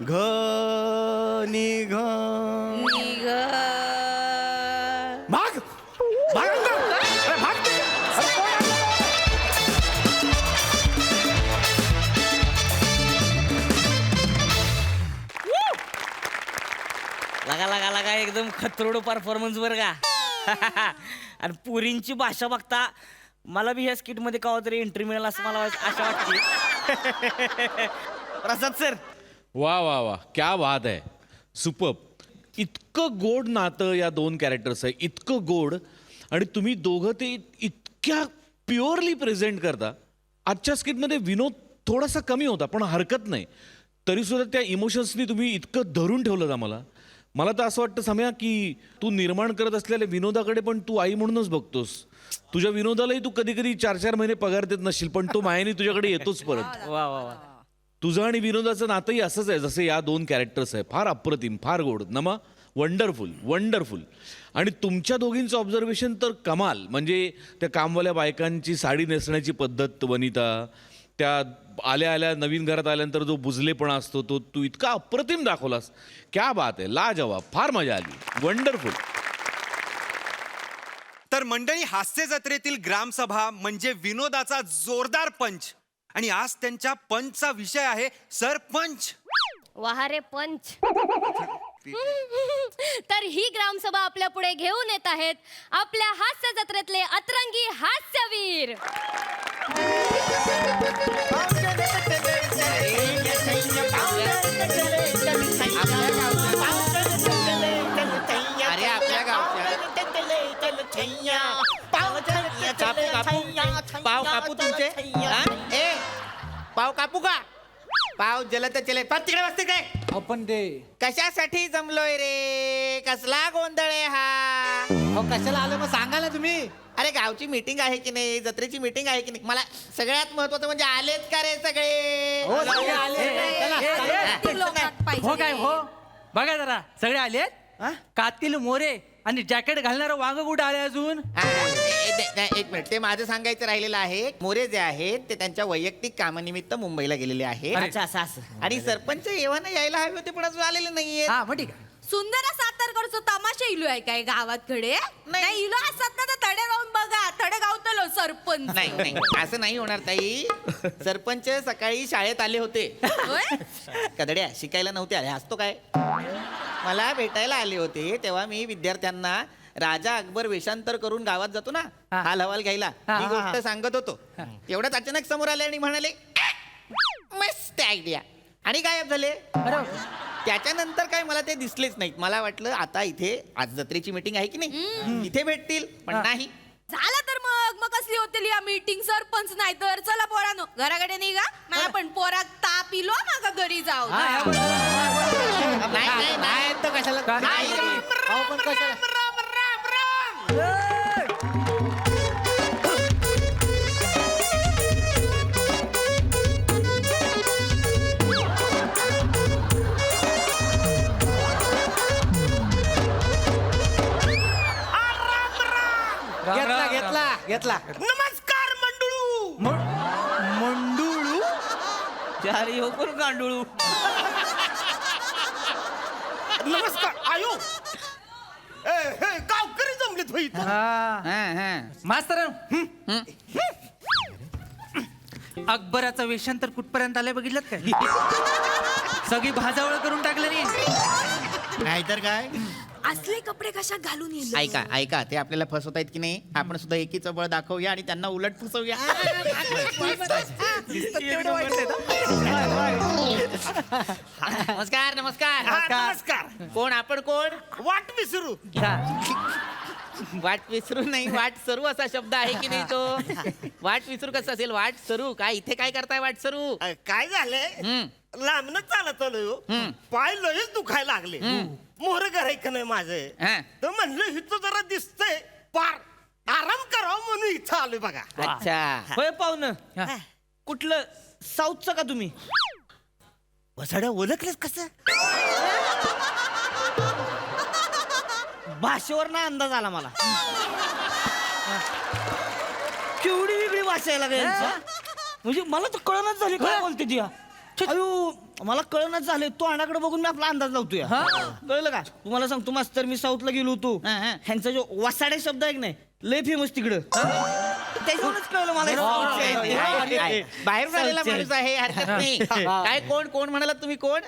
घ नि घ भाग भाग अंदर. अरे भाग तू. अरे कोण आहे? लगा लगा लगा एकदम खतरोड परफॉर्मन्स वर का आणि पुरींची भाषा बघता मला बी ह्या स्किट मध्ये कवा तरी एंट्री मिळेल असं मला आशा वाटते प्रसाद सर वा वा वा क्या बात आहे सुपर्ब इतकं गोड नातं या 2 कॅरेक्टर्स आहे इतकं गोड आणि तुम्ही दोघं ते इतक्या प्युअरली प्रेझेंट करता आजच्या स्किटमध्ये विनोद थोडासा कमी होता पण हरकत नाही तरीसुद्धा त्या इमोशन्सनी तुम्ही इतकं धरून ठेवलं आम्हाला मला तर असं वाटतं सम्या की तू निर्माण करत असलेल्या विनोदाकडे पण तू आई म्हणूनच बघतोस तुझ्या विनोदालाही तू कधी कधी 4-4 महिने पगार देत नसशील पण तो मायाने तुझ्याकडे येतोच परत वा वा वा तुझं आणि विनोदाचं नातंही असंच आहे जसे या 2 कॅरेक्टर्स आहे फार अप्रतिम फार गोड नमा वंडरफुल वंडरफुल. आणि तुमच्या दोघींचं ऑब्झर्वेशन तर कमाल. म्हणजे त्या कामवाल्या बायकांची साडी नेसण्याची पद्धत वनिता, त्या आल्या आल्या नवीन घरात आल्यानंतर जो बुजलेपणा असतो तो तू इतका अप्रतिम दाखवलास. क्या बात आहे, लाजवाब, फार मजा आली, वंडरफुल. तर मंडळी, हास्य जत्रेतील ग्रामसभा म्हणजे विनोदाचा जोरदार पंच. आणि आज त्यांच्या पंचचा विषय आहे सरपंच. वाहारे पंच. तर ही ग्रामसभा आपल्या पुढे घेऊन येत आहेत आपल्या हास्य जत्रेतले अतरंगी हास्यवीर. अरे आपल्या पाव कापू तुमचे हा? ए पाव कापू का? पाव जलत चले तिकडे बसते काय आपण ते कशासाठी जमलोय रे? कसला गोंधळ आहे हा? कशाला आलं मग सांगा ना तुम्ही. अरे गावची मीटिंग आहे की नाही, जत्रेची मीटिंग आहे की नाही? मला सगळ्यात महत्वाचं म्हणजे आलेत का रे सगळे? हो काय हो, बघा जरा सगळे आलेत. कातील मोरे आणि जॅकेट घालणारं वांग कुठं आले अजून? एक मिनिट, ते माझं सांगायचं राहिलेलं आहे. मोरे जे आहेत ते त्यांच्या वैयक्तिक कामानिमित्त मुंबईला गेलेले आहेत. अच्छा, आणि सरपंच येवाना यायला हवे होते पण अजून आलेले नाहीये. हा मग ठीक आहे. सुंदर सातारकडचं तमाशा इलो आहे काय गावात कडे? नाही इलो असतात ना तर तडे गाऊन बघा, तडे गावतलो सरपंच. नाही नाही असं नाही होणार ताई. सरपंच सकाळी शाळेत आले होते. होय? कदड्या शिकायला नव्हते आले, असतो काय. मला भेटायला आले होते तेव्हा मी विद्यार्थ्यांना राजा अकबर वेषांतर करून गावात जातो ना हाल हवाल घ्यायला, ही गोष्ट सांगत होतो. एवढ्याच अचानक समोर आले आणि म्हणाले मस्त आयडिया, आणि गायब झाले. त्याच्यानंतर काय मला ते दिसलेच नाहीत. मला वाटलं आता इथे आज जत्रेची मीटिंग आहे की नाही, इथे भेटतील, पण नाही. झालं तर मग कसली होती या मीटिंग? सरपंच नाही तर चला पोरानो घराकडे निघा. मला पण पोराक ताप इलो मागा घरी जाऊ. नाही नाही तर कशाला नाही. घेतला. नमस्कार मंडळू. मंडुळू. चारी हो कोण गांडुळू. नमस्कार आयो. गावकरी जमलेत होई. मास्तर अकबराचं वेषांतर कुठपर्यंत आलंय बघितलं काय? सगळी भाजावळ करून टाकलं नाहीतर काय. असले कपडे कशा घालून येईल? ऐका ऐका, ते आपल्याला फसवतायत की नाही, आपण सुद्धा एकीचं बळ दाखवूया आणि त्यांना उलट फसवूया. नमस्कार नमस्कार नमस्कार. कोण आपण कोण? वाट विसरू. वाट विसरू नाही, वाट सरू असा शब्द आहे की नाही तो? वाट विसरू कसं असेल? वाट सरू काय? इथे काय करताय वाट सरू? काय झालंय, लांबनच चालत आलोय, पाय लयच दुखायला लागले. मोहर करायचं नाही माझं, तर म्हणलं इथं जरा दिसतंय पार आराम करावं म्हणून इथं आलोय बघा. अच्छा. होय पाहुणं, कुठलं साऊथचं का तुम्ही? वसाड्या ओळखलेस कसं? भाषेवर ना अंदाज आला मला. केवढी वेगळी भाषा आहे लागा यांची. म्हणजे मला तर कळणच झाली काय बोलते ती. अयो मला कळणच झाले. तो अनाकडे बघून मी आपला अंदाज लावतोय. कळलं का? तुम्हाला सांगतो मास्तर, मी साऊथला गेलो होतो. ह्यांचा जो वसाडे शब्द आहे की नाही, लय फेमस तिकडं. त्याच्यावरूनच कळलं मला. बाहेर झालेला माणूस आहे, हरकत नाही. काय कोण कोण म्हणाला तुम्ही? कोण?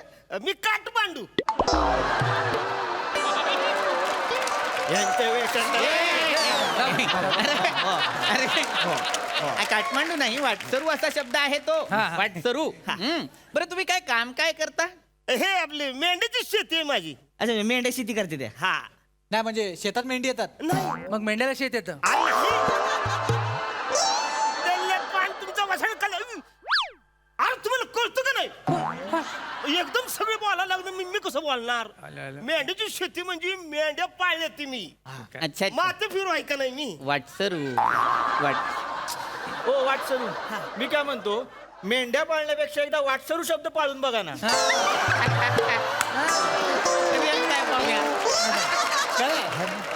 मी काठमांडू. यांच्या काठमांडू नाही, वाटसरू असा शब्द आहे तो. वाटसरू. बरं तुम्ही काय काम काय करता? हे आपली मेंढीची शेती आहे माझी. अच्छा, मेंढ्या शेती करते त्या. हा. नाही म्हणजे शेतात मेंढी येतात, मग मेंढ्याला शेत येतं. तुमचा वसाड कल अरे तुम्हाला कळतं का नाही? एकदम सगळे बोलायला लागलं, मी कसं बोलणार? मेंढीची शेती म्हणजे मेंढ्या पाळल्या ती मी. अच्छा. माते फिरू आहे का नाही मी? वाटसरू. ओ वाटसरू, मी काय म्हणतो, मेंढ्या पाळण्यापेक्षा एकदा वाटसरू शब्द पाळून बघा ना.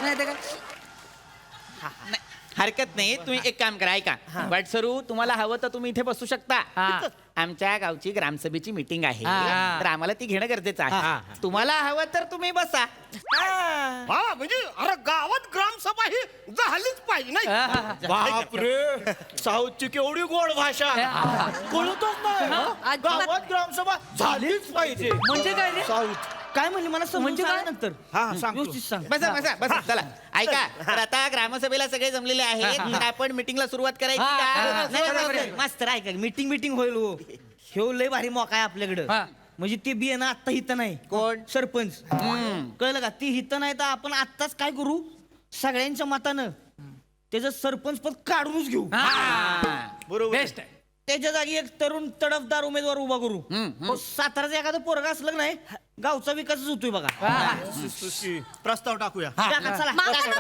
नाही ते काय हरकत नाही तुम्ही एक काम करा ऐका वाटसरू तुम्हाला हवं तर तुम्ही इथे बसू शकता आमच्या गावची ग्रामसभेची मीटिंग आहे तर आम्हाला ती घेणं गरजेचं आहे तुम्हाला हवं तर तुम्ही बसा म्हणजे अरे गावात ग्रामसभा ही झालीच पाहिजे नाही बापरे साऊथची केवढी गोड भाषा कळतच नाही गावात ग्रामसभा झालीच पाहिजे म्हणजे काय रे? साऊथ काय म्हणले मला म्हणजे काय नंतर व्यवस्थित सांग. बसा बसा बसा चला ऐका तर आता ग्रामसभेला सगळे जमलेले आहेत तर आपण मीटिंगला सुरुवात करायची का? नाही, नाही, मास्तर ऐका मीटिंग होईल हो ह्यो लय भारी मोका आहे आपल्याकडं म्हणजे ते बी आहे ना आत्ता हिथं नाही कोण सरपंच कळलं का ती हिथं नाही तर आपण आत्ताच काय करू सगळ्यांच्या मतानं त्याचं सरपंच पद काढूनच घेऊ बरोबर बेस्ट आहे त्याच्या जागी एक तरुण तडफदार उमेदवार उभा करू हो, साताराचं एखादं पोरगा असलं का नाही गावचा विकासच होतोय बघा प्रस्ताव टाकूया टाका, चला.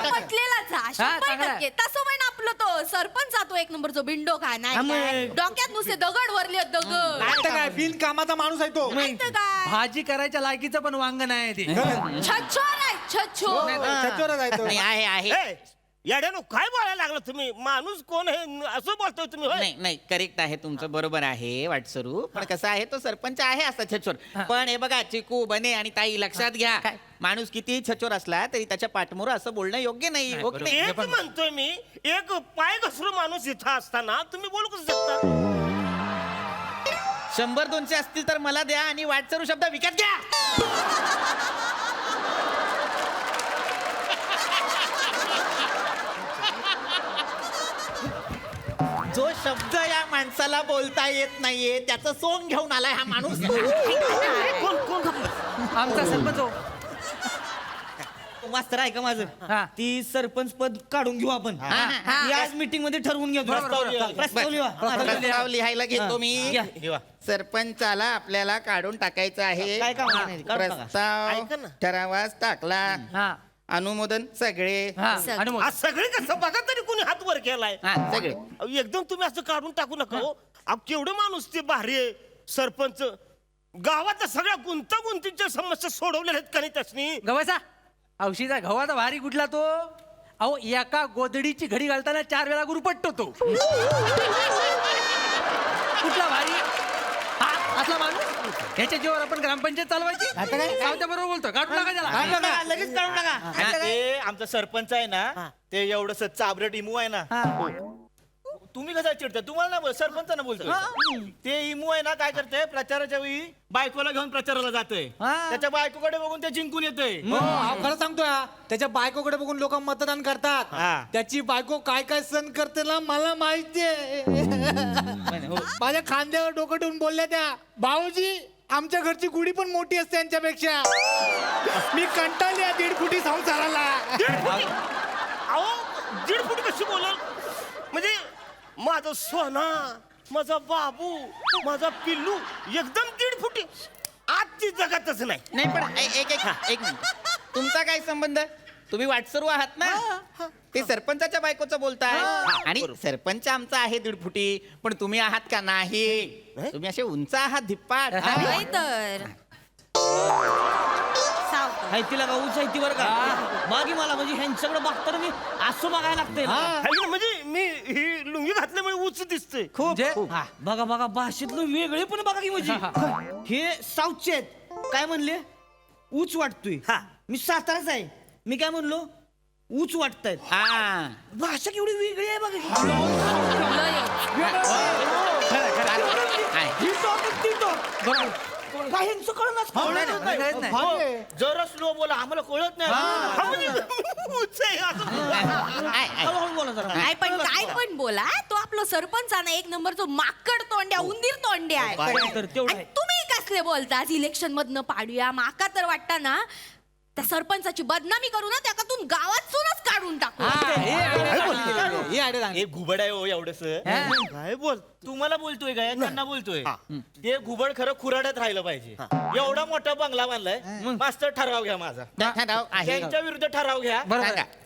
पटलेलाच हा, 100%. तसं पण आपलं तो सरपंच तो एक नंबरचो बिंडो का हा, नाही मग. काय? डोक्यात नुसते दगड वरले दगड आता काय बिन कामाचा माणूस आहे तो नाही तर काय भाजी करायच्या लायकीचं पण वांग नाही ते छच्छो नाही छच्छो नाही, आहे आहे याड्यानो काय बोलायला लागलं तुम्ही माणूस कोण आहे असं बोलतोय तुम्ही होय? नाही नाही करेक्ट आहे तुमचं बरोबर आहे वाटसरू पण कसं आहे तो सरपंच आहे असा छचोर पण हे बघा चिकू बने आणि ताई लक्षात घ्या माणूस किती छचोर असला तरी त्याच्या पाठमोर असं बोलणं योग्य नाही हो की नाही? एक म्हणतोय मी एक पाय घसरू माणूस इथं असताना तुम्ही बोलू कसं शकता 100-200 असतील तर मला द्या आणि वाटसरू शब्द विकत घ्या जो शब्द या माणसाला बोलता येत नाहीये त्याचं सोंग घेऊन आलाय हा माणूस आमचा सरपंच हो मास्तर ऐका माझं ती सरपंच पद काढून घेऊ आपण ही आज मीटिंग मध्ये ठरवून घेऊ प्रस्ताव लिहा. प्रस्ताव लिहायला घेतो मी घ्या. सरपंचाला आपल्याला काढून टाकायचं आहे काय काम नाही, काढून टाका. प्रस्ताव ठरावास टाकला अनुमोदन सगळे आणि आज सगळे कसं बघा तरी कोणी हात वर केलाय सगळे अहो, एकदम तुम्ही असं काढून टाकू नका हो अहो, केवढे माणूस ते भारी आहे सरपंच गावाच्या सगळ्या गुंतागुंतीच्या समस्या सोडवलेल्या आहेत का नाही त्यासनी गव्हाचा औषधा गव्हाचा भारी कुठला तो अहो एका गोदडीची घडी घालताना 4 वेळा गुरुपटतो तो कुठला भारी हा असला माणूस ह्याच्या जीवावर आपण ग्रामपंचायत चालवायची आता काय सावत्या बरोबर बोलतो काढून टाका त्याला लगेच काढून टाका ते आमचा सरपंच आहे ना ते एवढस चाबरट इमू आहे ना तुम्ही कसं चिडता तुम्हाला ना सरपंचांना बोलतो ते इमू आहे ना काय करते प्रचाराच्या वेळी बायकोला घेऊन प्रचाराला जातोय त्याच्या बायकोकडे बघून ते जिंकून येतोय खरं सांगतोय त्याच्या बायकोकडे बघून लोक मतदान करतात त्याची बायको काय काय सण करते ना मला माहितीये माझ्या खांद्यावर डोकं ठेवून बोलल्या त्या भाऊजी आमच्या घरची गुढी पण मोठी असते यांच्यापेक्षा मी कंटाळली आहे 1.5 फुटी संसाराला अहो 1.5 फुट कशी बोलल म्हणजे माझा सोना माझा बाबू माझा पिल्लू एकदम 1.5 फुटी आजची जगातच नाही नाही पण एक मिनिट तुमचा काय संबंध तुम्ही वाटसरू आहात ना ते सरपंचाच्या बायकोचं बोलताय आणि सरपंच आमचा आहे 1.5 फुटी पण तुम्ही आहात का नाही तुम्ही असे उंच आहात धिप्पाट नाही तर हायतीला का उंच हायती बरं का बाकी मला म्हणजे ह्यांच्याकडे बघताना मी असं बघायला लागतंय ना. हाय ना, म्हणजे मी ही लुंगी घातल्यामुळे उच दिसतंय खूप हा, बघा बघा भाषेतलं वेगळे पण बघा की म्हणजे हे साऊथचे आहेत काय म्हणले ऊच वाटतोय मी साताराच आहे मी काय म्हणलो ऊच वाटतायत भाषा केवढी वेगळी आहे बघा काय ह्यांचं कळणार जरा स्लो बोला आम्हाला कळत नाही हा, म्हणजे उच आहे असं. हळूहळू बोला जरा काय पण बोला तो आपलं सरपंच आहे ना 1 नंबरचो माकड तोंड्या उंदीर तोंड्या आहे तर तेवढं आणि तुम्ही कसले बोलतास इलेक्शन मधनं पाडूया माका तर वाटतं ना त्या सरपंचाची बदनामी करू ना त्याच्यातून गावातूनच काढून टाकू हे घुबड आहे हो एवढस काय बोल तुम्हाला बोलतोय काय त्यांना बोलतोय ते घुबड खरं खुराड्यात राहिलं पाहिजे एवढा मोठा बंगला बांधलाय मास्तर ठराव घ्या माझा त्यांच्या विरुद्ध ठराव घ्या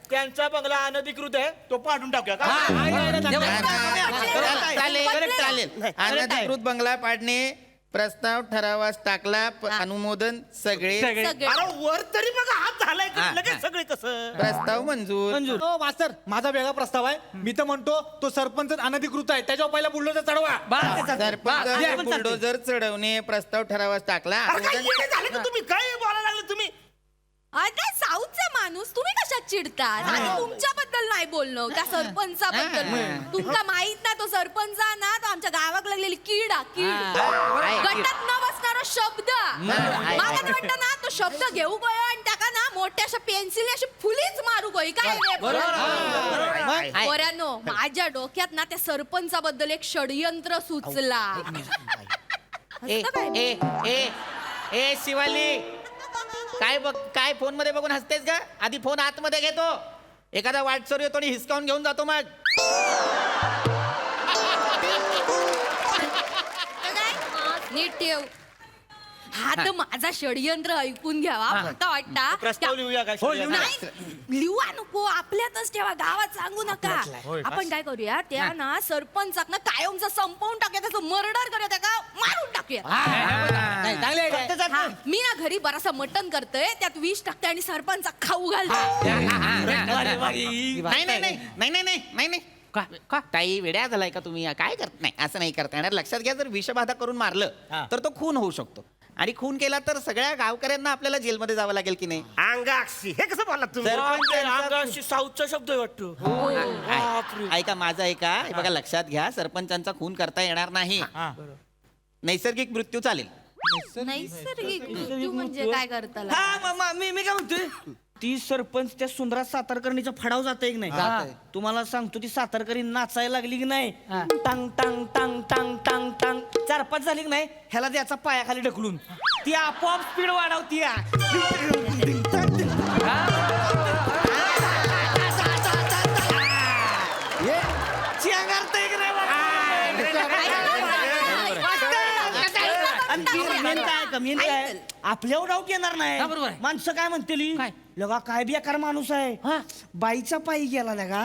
त्यांचा बंगला अनधिकृत आहे तो पाडून टाकूया का चालेल अनधिकृत बंगला पाडणे प्रस्ताव ठरावास टाकला अनुमोदन सगळे सगळे. अरे वर तरी बघा हात झालाय लगेच सगळे कसं प्रस्ताव मंजूर हो मास्तर माझा वेगळा प्रस्ताव आहे मी तर म्हणतो तो सरपंच अनधिकृत आहे त्याच्यावर पहिला बुलडोजर चढवा सरपंच बुलडोजर चढवणे प्रस्ताव ठरावास टाकला तुम्ही काय बोलायला लागले तुम्ही अरे साऊथचा माणूस तुम्ही कशात चिडतात आणि तुमच्याबद्दल नाही बोलणं त्या सरपंचाबद्दल तुमका माहित नाही तो सरपंच ना तो आमच्या गावाक लागलेली कीड गटात न बसणारा शब्द मला तर वाटतं ना तो शब्द घेऊ गयो आणि त्याका ना मोठ्या अशा पेन्सिल अशी फुलीच मारू गई काय पोरांनो माझ्या डोक्यात ना त्या सरपंचाबद्दल एक षडयंत्र सुचला ए शिवाली काय बघ काय फोन मध्ये बघून हसतेस का आधी फोन आतमध्ये घेतो एखादा वाटसर येतो आणि हिसकावून घेऊन जातो मग नीट ठेव हा तर माझा षडयंत्र ऐकून घ्यावा फक्त वाटता प्रस्ताव लिहूया का नाही लिहूया नको आपल्यातच ठेवा गावात सांगू नका आपण काय करूया त्या ना सरपंचाक ना कायमचा संपवून टाकूया त्याचं मर्डर करूया त्याला मारून टाकूया मी ना घरी बरासा मटण करतोय त्यात विष टाकते आणि सरपंचा खाऊ घालते नाही ताई वेड्या झालाय का तुम्ही काय करत नाही असं नाही करता येणार लक्षात घ्या जर विषबाधा करून मारलं तर तो खून होऊ शकतो आणि खून केला तर सगळ्या गावकऱ्यांना आपल्याला जेलमध्ये जावं लागेल की नाही अंगाक्षी हे कसं बोलला तुम्ही साऊथचा शब्द वाटतो ऐका माझं ऐका हे बघा लक्षात घ्या सरपंचांचा खून करता येणार नाही नैसर्गिक मृत्यू चालेल नैसर्गिक मृत्यू म्हणजे काय करता मी काय म्हणतोय ती सरपंच त्या सुंदरा सातारकर्णीच्या फडाव जाते की नाही तुम्हाला सांगतो ती सातारकरी नाचायला लागली की नाही टांग टांग टांग टांग टांग टांग 4-5 झाली की नाही ह्याला त्याचा पायाखाली ढकलून ती आपोआप स्पीड वाढवती आपल्यावर डाऊट येणार नाही माणसं काय म्हणतील लगा काय बेकार माणूस आहे बाईचा पायी गेला लगा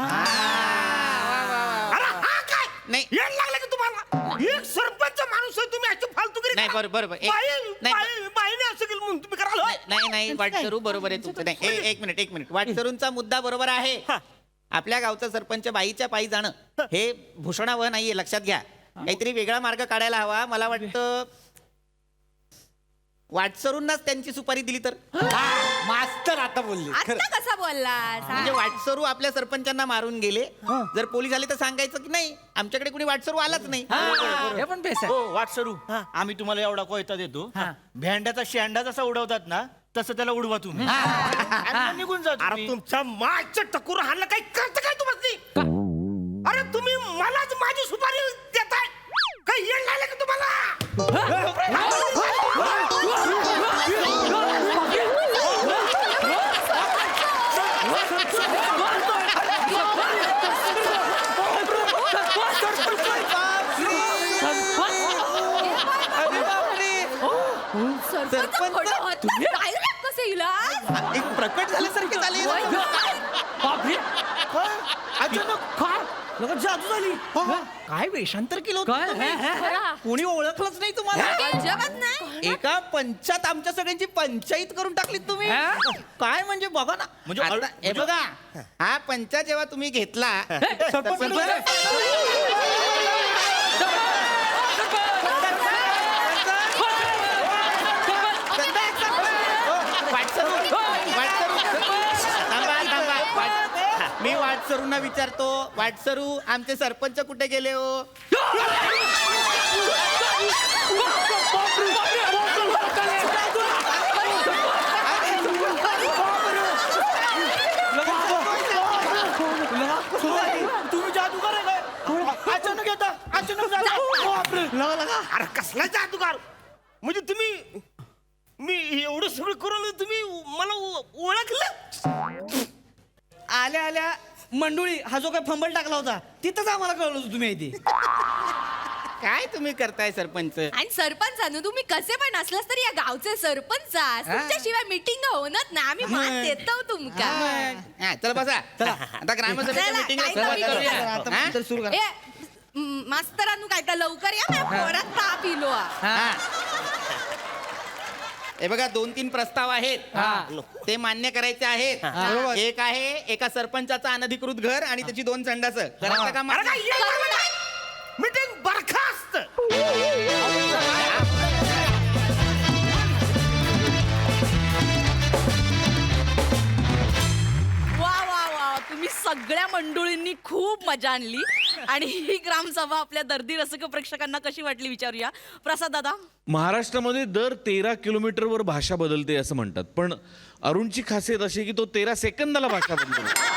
नाही येड लागलं की तुम्हाला एक सरपंच माणूस आहे तुम्ही अशी फालतूगिरी नाही बरोबर बाईने असं केलं म्हणून तुम्ही कराल नाही वाटसरू बरोबर आहे तुमचं नाही एक मिनिट वाटसरूंचा मुद्दा बरोबर आहे आपल्या गावचा सरपंच बाईच्या पायी जाणं हे भूषणावह नाहीये लक्षात घ्या काहीतरी वेगळा मार्ग काढायला हवा मला वाटतं वाटसरूंनाच त्यांची सुपारी दिली तर मास्तर आता बोलले आता कसा बोलला म्हणजे वाटसरू आपल्या सरपंचांना मारून गेले जर पोलीस आले तर सांगायचं की नाही आमच्याकडे कोणी वाटसरू आलाच नाही हे पण बेस आहे. वाटसरू आम्ही तुम्हाला एवढा कोयता देतो भेंड्याचा शेंडा जसा उडवतात ना तसं त्याला उडवा तुम्ही निघून जा अरे तुमच्या मागच्या टकूर हाणलं काही करत काय तुम्हाला अरे तुम्ही मलाच माझी सुपारी देताय काही येड लागलं का तुम्हाला एक प्रकट झाल्यासारखे झाले जादू झाली काय वेषांतर केलं होतं कोणी ओळखलंच नाही तुम्हाला एका पंचात आमच्या सगळ्यांची पंचायत करून टाकली तुम्ही काय म्हणजे बघा ना म्हणजे हे बघा हा पंचा जेव्हा तुम्ही घेतला मी वाटसरूंना विचारतो वाटसरू आमचे सरपंच कुठे गेले हो तुम्ही जादूगार आहे काय अचानक येता अरे कसला जादूगार म्हणजे तुम्ही मी एवढं सगळं करून तुम्ही मला ओळखलं आल्या आल्या मंडोळी हा जो काय फंबल टाकला होता तिथंच आम्हाला कळलं होतं तुम्ही इथे काय तुम्ही करताय सरपंच आणि सरपंचानं तुम्ही कसे पण असलास तरी या गावचे सरपंच तुमच्याशिवाय मीटिंग होणार ना आम्ही मान देतो तुमका चला बसा आता ग्रामसभेच्या मीटिंगला मास्तरांनो काय तर लवकर या माझ्या पोरात ताप इलो हे बघा 2-3 प्रस्ताव आहेत ते मान्य करायचे आहेत. एक आहे एका सरपंचाचं अनधिकृत घर आणि त्याची 2 संडास. करायचं का मीटिंग बरखास्त. वा वा वा, तुम्ही सगळ्या मंडळींनी खूप मजा आणली आणि ही ग्रामसभा आपल्या दर्दी रसिक प्रेक्षकांना कशी वाटली विचारूया. प्रसाद दादा. महाराष्ट्रामध्ये दर 13 किलोमीटरवर भाषा बदलते असं म्हणतात, पण अरुणची खासियत अशी आहे की तो 13 सेकंदाला भाषा बदलतो.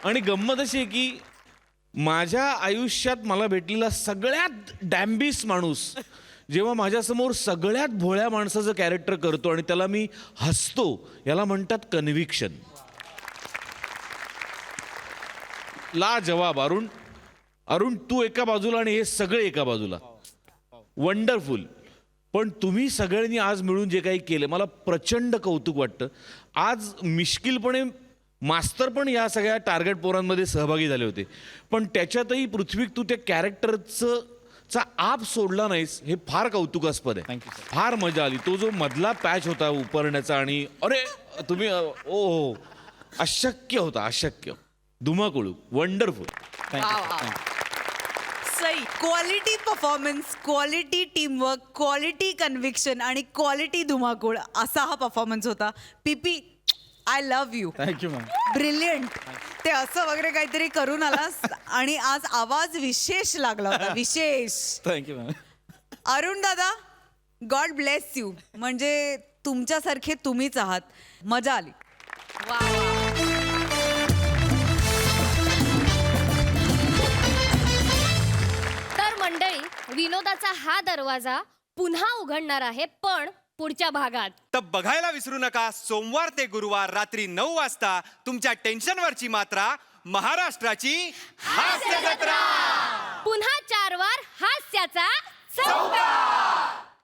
आणि गंमत अशी आहे की माझ्या आयुष्यात मला भेटलेला सगळ्यात डॅम्बिस माणूस जेव्हा माझ्यासमोर सगळ्यात भोळ्या माणसाचं कॅरेक्टर करतो आणि त्याला मी हसतो, याला म्हणतात कन्व्हिक्शन. ला जवाब अरुण. अरुण, तू एका बाजूला आणि हे सगळे एका बाजूला. वंडरफुल. पण तुम्ही सगळ्यांनी आज मिळून जे काही केलं मला प्रचंड कौतुक वाटतं. आज मिश्किलपणे मास्तर पण या सगळ्या टार्गेट पोरांमध्ये सहभागी झाले होते, पण त्याच्यातही पृथ्वी तू त्या कॅरेक्टरचा आप सोडला नाहीस, हे फार कौतुकास्पद आहे. फार मजा आली. तो जो मधला पॅच होता उपरण्याचा आणि अरे तुम्ही ओ अशक्य होता, अशक्य. धुमाकुळू. Wonderful. Sai. Quality performance, quality teamwork, quality conviction आणि क्वालिटी धुमाकूळ असा हा परफॉर्मन्स होता. PP, I love you. Thank you ma'am. Brilliant. ते असं वगैरे काहीतरी करून आलास आणि आज आवाज विशेष लागला होता. विशेष. Thank you ma'am. अरुण दादा, गॉड ब्लेस यू. म्हणजे तुमच्यासारखे तुम्हीच आहात. मजा आली. तर मंडळी, विनोदाचा हा दरवाजा पुन्हा उघडणार आहे, पण पुढच्या भागात. तर बघायला विसरू नका सोमवार ते गुरुवार रात्री 9 वाजता तुमच्या टेन्शनवरची मात्रा महाराष्ट्राची हास्य जत्रा.